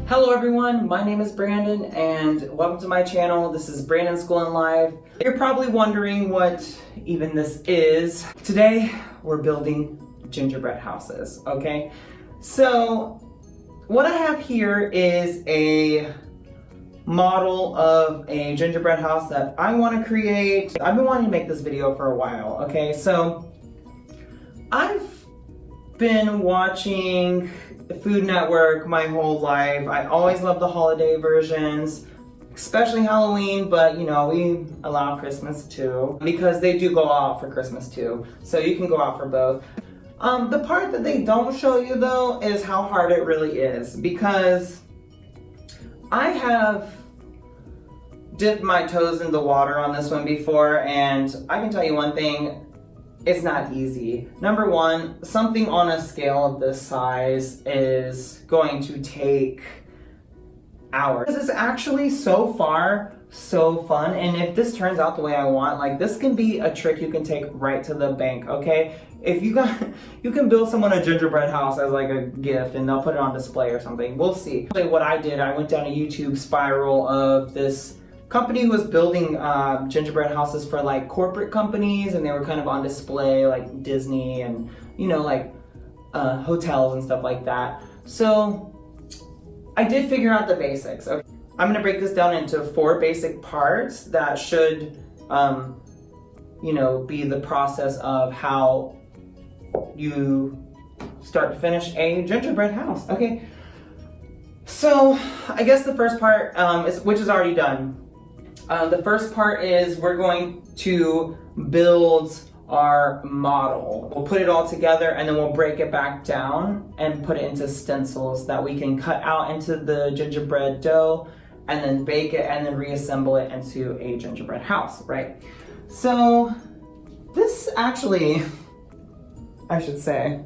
Hello everyone, my name is Brandon and welcome to my channel. This is Brandon Schoolin Live. You're probably wondering what even this is. Today we're building gingerbread houses, okay? So what I have here is a model of a gingerbread house that I want to create. I've been wanting to make this video for a while, okay? So I've been watching the Food Network my whole life. I always love the holiday versions, especially Halloween, but you know, we allow Christmas too, because they do go out for Christmas too. So you can go out for both. The part that they don't show you though is how hard it really is, because I have dipped my toes in the water on this one before, and I can tell you one thing, it's not easy. Number one, something on a scale of this size is going to take hours. This is actually so far so fun, and if this turns out the way I want, like this can be a trick you can take right to the bank, okay? If you can build someone a gingerbread house as like a gift and they'll put it on display or something. We'll see. What I did, I went down a YouTube spiral of this company who was building gingerbread houses for like corporate companies, and they were kind of on display like Disney and you know, like hotels and stuff like that. So I did figure out the basics. Okay? I'm gonna break this down into 4 basic parts that should you know, be the process of how you start to finish a gingerbread house. Okay, so I guess the first part which is already done. The first part is we're going to build our model. We'll put it all together and then we'll break it back down and put it into stencils that we can cut out into the gingerbread dough and then bake it and then reassemble it into a gingerbread house, right? So this actually, I should say,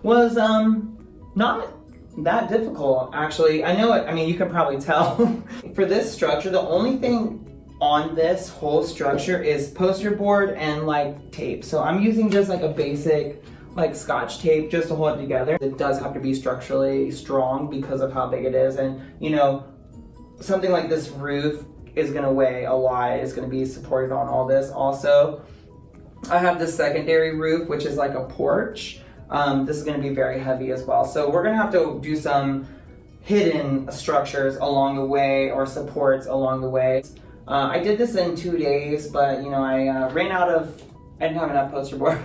was not that difficult, actually. I know it, I mean, you can probably tell. For this structure, the only thing on this whole structure is poster board and like tape. So I'm using just like a basic like Scotch tape just to hold it together. It does have to be structurally strong because of how big it is, and you know, something like this roof is gonna weigh a lot. It's gonna be supported on all this. Also, I have this secondary roof, which is like a porch. This is going to be very heavy as well. So we're going to have to do some hidden structures along the way, or supports along the way. I did this in 2 days, but you know, I ran out of, I didn't have enough poster board.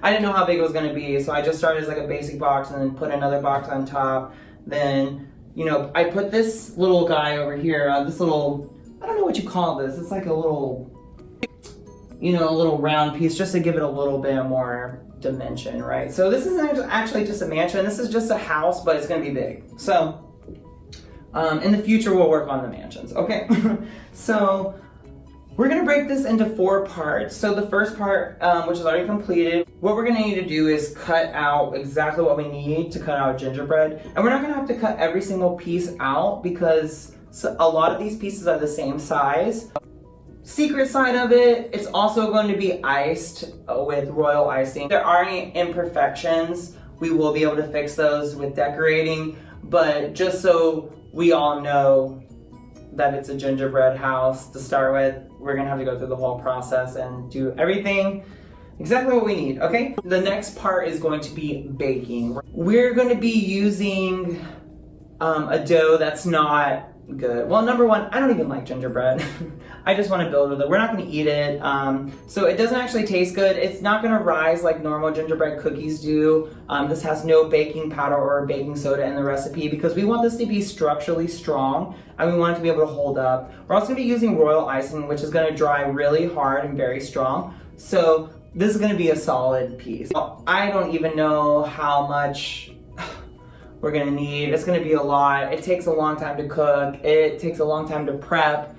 I didn't know how big it was going to be. So I just started as like a basic box and then put another box on top. Then, you know, I put this little guy over here, this little, I don't know what you call this. It's like a little, you know, a little round piece just to give it a little bit more dimension, right? So this is actually just a mansion. This is just a house, but it's going to be big. So in the future, we'll work on the mansions, okay? So we're going to break this into 4 parts. So the first part, which is already completed, what we're going to need to do is cut out exactly what we need to cut out gingerbread. And we're not going to have to cut every single piece out because a lot of these pieces are the same size. Secret side of it, it's also going to be iced with royal icing. If there are any imperfections, we will be able to fix those with decorating, but just so we all know that it's a gingerbread house to start with, we're gonna have to go through the whole process and do everything exactly what we need, okay? The next part is going to be baking. We're going to be using a dough that's not good. Well, number one, I don't even like gingerbread. I just want to build with it. We're not going to eat it. So it doesn't actually taste good. It's not going to rise like normal gingerbread cookies do. This has no baking powder or baking soda in the recipe because we want this to be structurally strong and we want it to be able to hold up. We're also going to be using royal icing, which is going to dry really hard and very strong. So this is going to be a solid piece. I don't even know how much we're gonna need. It's gonna be a lot. It takes a long time to cook. It takes a long time to prep.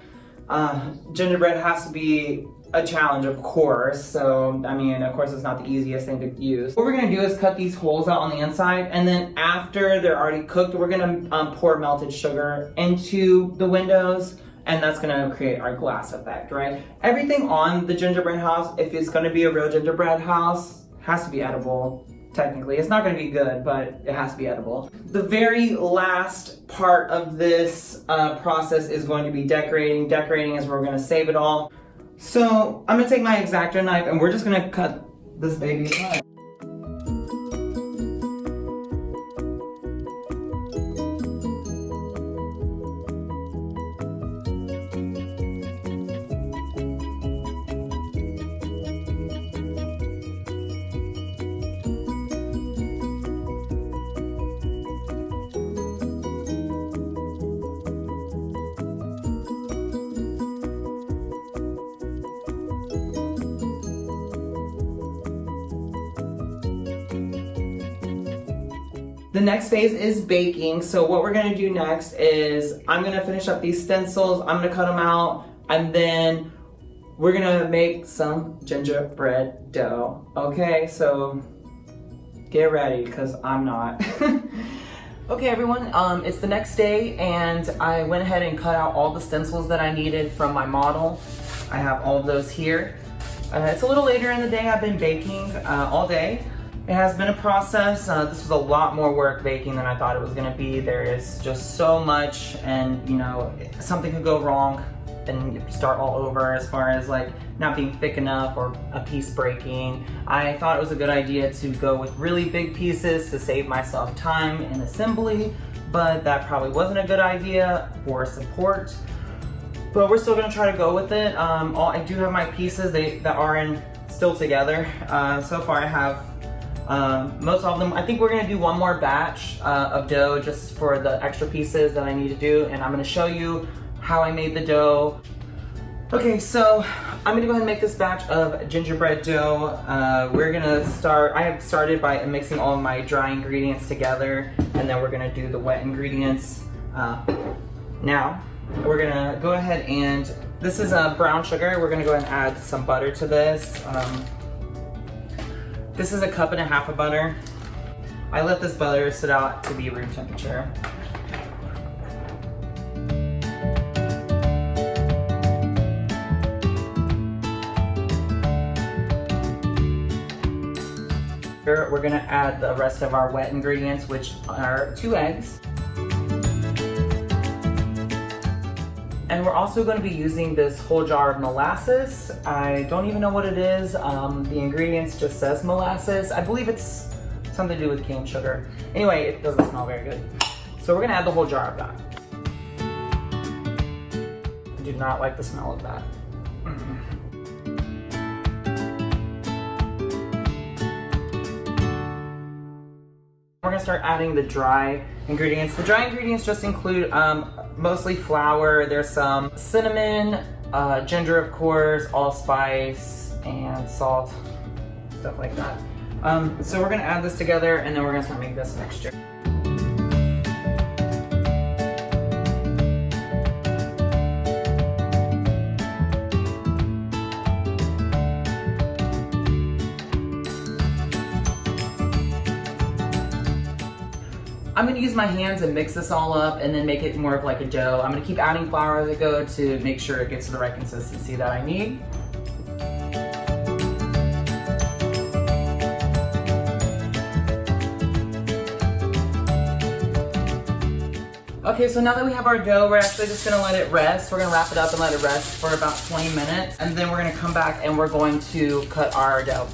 Gingerbread has to be a challenge, of course. So, I mean, of course, it's not the easiest thing to use. What we're gonna do is cut these holes out on the inside, and then after they're already cooked, we're gonna pour melted sugar into the windows, and that's gonna create our glass effect, right? Everything on the gingerbread house, if it's gonna be a real gingerbread house, has to be edible. technically. It's not going to be good, but it has to be edible. The very last part of this process is going to be decorating. Decorating is where we're going to save it all. So I'm going to take my X-Acto knife and we're just going to cut this baby apart. The next phase is baking. So what we're gonna do next is I'm gonna finish up these stencils, I'm gonna cut them out, and then we're gonna make some gingerbread dough. Okay, so get ready, because I'm not. Okay everyone, it's the next day and I went ahead and cut out all the stencils that I needed from my model. I have all of those here. It's a little later in the day. I've been baking all day. It has been a process. This was a lot more work baking than I thought it was gonna be. There is just so much, and you know, something could go wrong and you have to start all over as far as like not being thick enough or a piece breaking. I thought it was a good idea to go with really big pieces to save myself time in assembly, but that probably wasn't a good idea for support. But we're still gonna try to go with it. I do have my pieces that are still together. So far I have most of them. I think we're gonna do one more batch of dough just for the extra pieces that I need to do, and I'm gonna show you how I made the dough. Okay, so I'm gonna go ahead and make this batch of gingerbread dough. We're gonna start, I have started by mixing all of my dry ingredients together, and then we're gonna do the wet ingredients. Now, we're gonna go ahead and, this is brown sugar. We're gonna go ahead and add some butter to this. This is 1.5 cups of butter. I let this butter sit out to be room temperature. Here we're gonna add the rest of our wet ingredients, which are 2 eggs. And we're also going to be using this whole jar of molasses. I don't even know what it is. The ingredients just says molasses. I believe it's something to do with cane sugar. Anyway, it doesn't smell very good. So we're going to add the whole jar of that. I do not like the smell of that. We're gonna start adding the dry ingredients. The dry ingredients just include mostly flour. There's some cinnamon, ginger of course, allspice, and salt, stuff like that. So we're gonna add this together and then we're gonna start making this mixture. I'm gonna use my hands and mix this all up and then make it more of like a dough. I'm gonna keep adding flour as I go to make sure it gets to the right consistency that I need. Okay, so now that we have our dough, we're actually just gonna let it rest. We're gonna wrap it up and let it rest for about 20 minutes. And then we're gonna come back and we're going to cut our dough.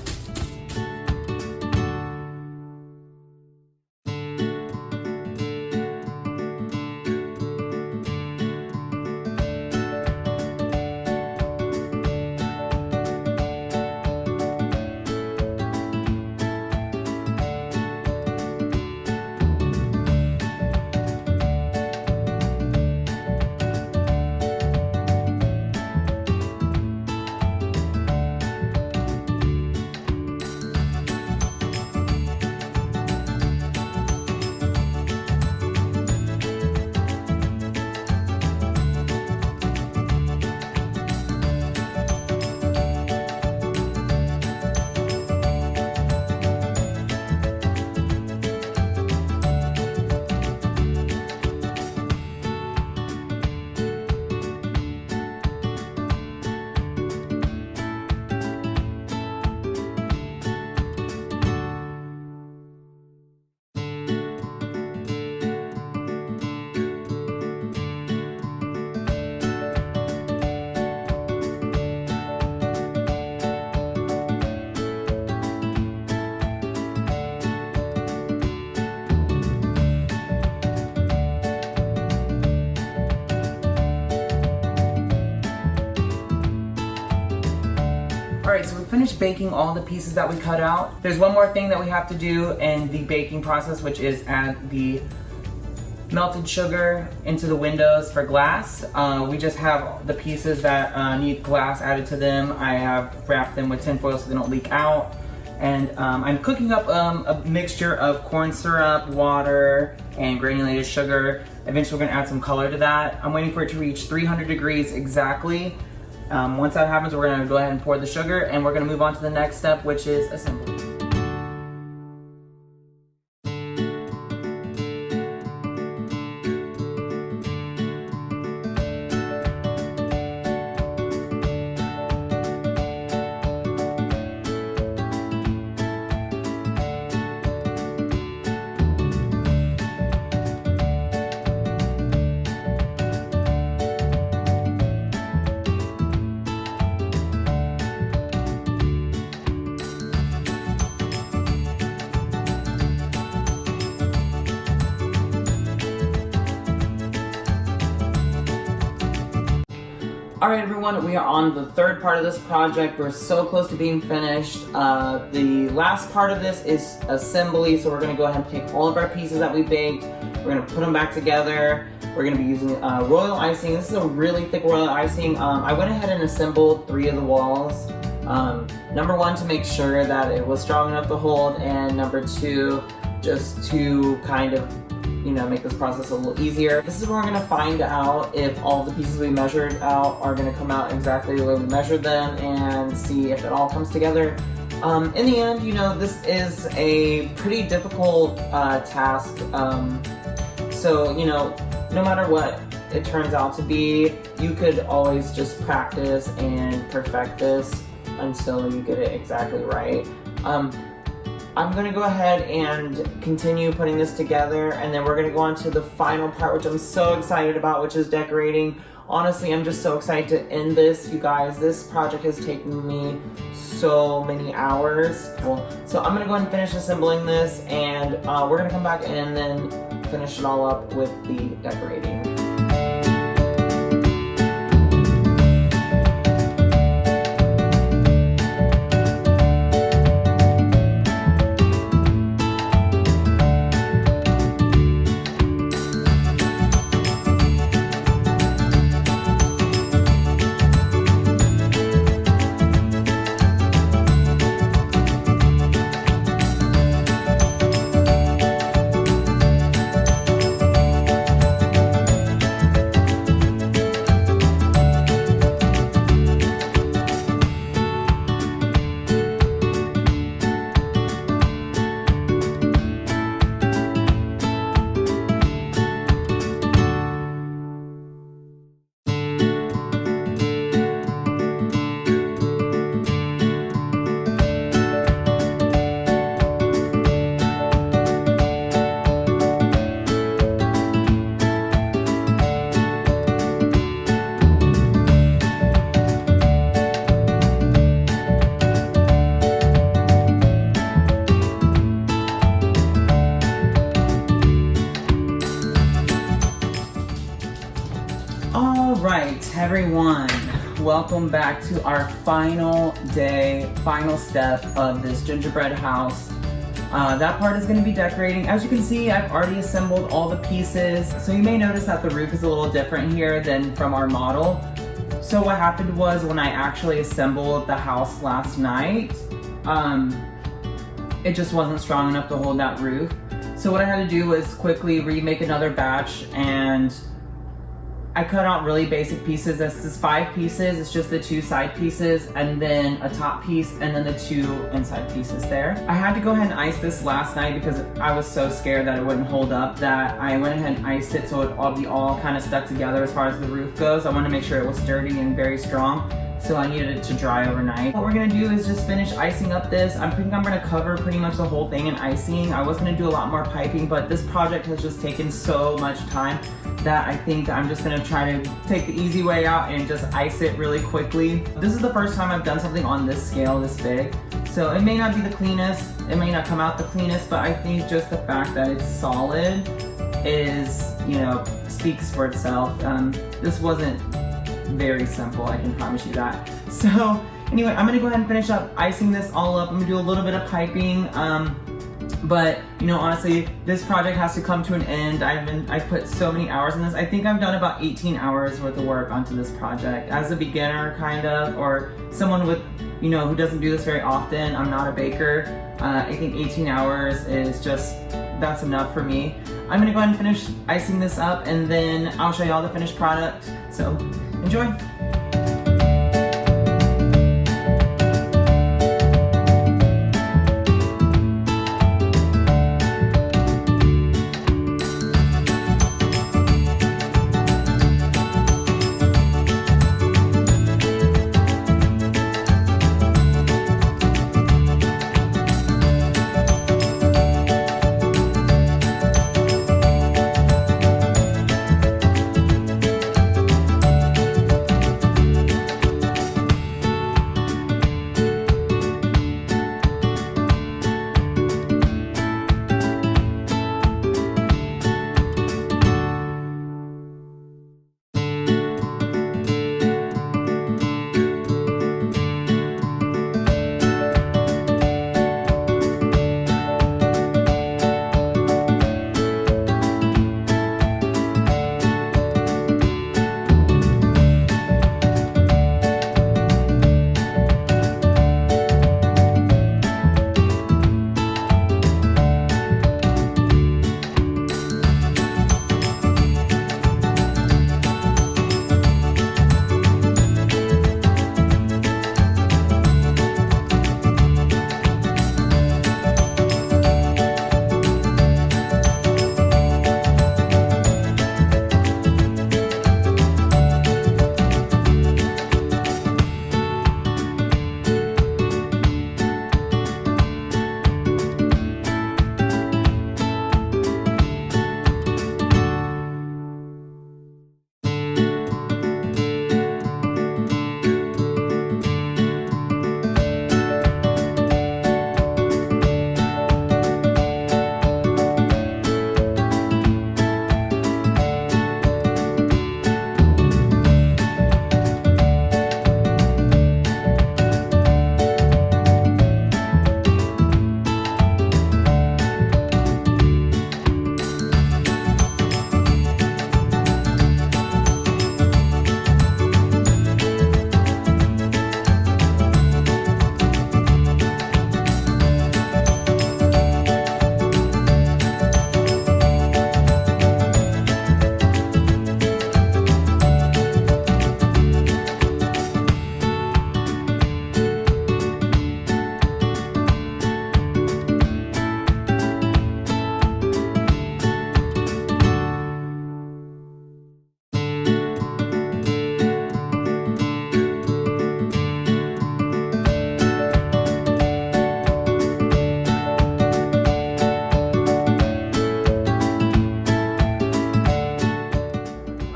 finished baking all the pieces that we cut out. There's one more thing that we have to do in the baking process, which is add the melted sugar into the windows for glass. We just have the pieces that need glass added to them. I have wrapped them with tinfoil so they don't leak out. And I'm cooking up a mixture of corn syrup, water, and granulated sugar. Eventually we're gonna add some color to that. I'm waiting for it to reach 300 degrees exactly. Once that happens, we're gonna go ahead and pour the sugar, and we're gonna move on to the next step, which is assembly. Alright everyone, we are on the third part of this project. We're so close to being finished. The last part of this is assembly, so we're going to go ahead and take all of our pieces that we baked. We're going to put them back together. We're going to be using royal icing. This is a really thick royal icing. I went ahead and assembled 3 of the walls. Number 1, to make sure that it was strong enough to hold, and number 2, just to kind of make this process a little easier. This is where we're going to find out if all the pieces we measured out are going to come out exactly the way we measured them, and see if it all comes together. In the end, this is a pretty difficult task. So, no matter what it turns out to be, you could always just practice and perfect this until you get it exactly right. I'm going to go ahead and continue putting this together, and then we're going to go on to the final part, which I'm so excited about, which is decorating. Honestly, I'm just so excited to end this, you guys. This project has taken me so many hours. So I'm going to go ahead and finish assembling this, and we're going to come back and then finish it all up with the decorating. Alright everyone, welcome back to our final day, final step of this gingerbread house. That part is going to be decorating. As you can see, I've already assembled all the pieces, so you may notice that the roof is a little different here than from our model. So what happened was, when I actually assembled the house last night, it just wasn't strong enough to hold that roof. So what I had to do was quickly remake another batch, and I cut out really basic pieces. This is 5 pieces. It's just the 2 side pieces, and then a top piece, and then the 2 inside pieces there. I had to go ahead and ice this last night because I was so scared that it wouldn't hold up that I went ahead and iced it so it would be all kind of stuck together as far as the roof goes. I wanted to make sure it was sturdy and very strong, so I needed it to dry overnight. What we're gonna do is just finish icing up this. I think I'm gonna cover pretty much the whole thing in icing. I was gonna do a lot more piping, but this project has just taken so much time that I think I'm just gonna try to take the easy way out and just ice it really quickly. This is the first time I've done something on this scale, this big. So it may not be the cleanest, it may not come out the cleanest, but I think just the fact that it's solid is, speaks for itself. This wasn't very simple, I can promise you that. So anyway, I'm gonna go ahead and finish up icing this all up. I'm gonna do a little bit of piping. But you know, honestly, this project has to come to an end. I've put so many hours in this. I think I've done about 18 hours worth of work onto this project. As a beginner, kind of, or someone with, you know, who doesn't do this very often. I'm not a baker. I think 18 hours is just, that's enough for me. I'm gonna go ahead and finish icing this up, and then I'll show you all the finished product. So enjoy.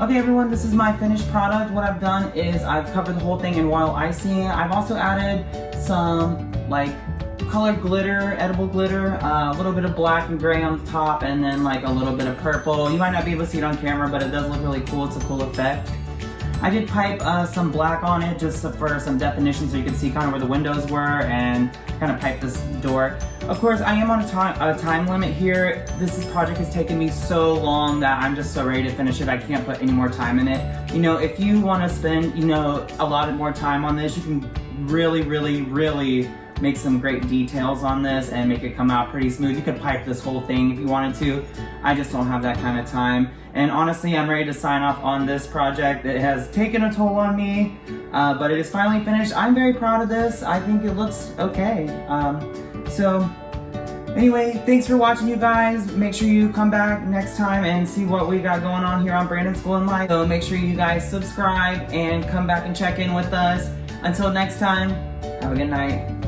Okay everyone, this is my finished product. What I've done is I've covered the whole thing in royal icing. I've also added some like colored glitter, edible glitter, a little bit of black and gray on the top, and then like a little bit of purple. You might not be able to see it on camera, but it does look really cool. It's a cool effect. I did pipe some black on it just for some definition so you can see kind of where the windows were, and kind of pipe this door. Of course, I am on a time limit here. This project has taken me so long that I'm just so ready to finish it. I can't put any more time in it. You know, if you want to spend, you know, a lot more time on this, you can really make some great details on this and make it come out pretty smooth. You could pipe this whole thing if you wanted to. I just don't have that kind of time. And honestly, I'm ready to sign off on this project. It has taken a toll on me, but it is finally finished. I'm very proud of this. I think it looks okay. So anyway, thanks for watching, you guys. Make sure you come back next time and see what we got going on here on Brandon Schoolin Life. So make sure you guys subscribe and come back and check in with us. Until next time, have a good night.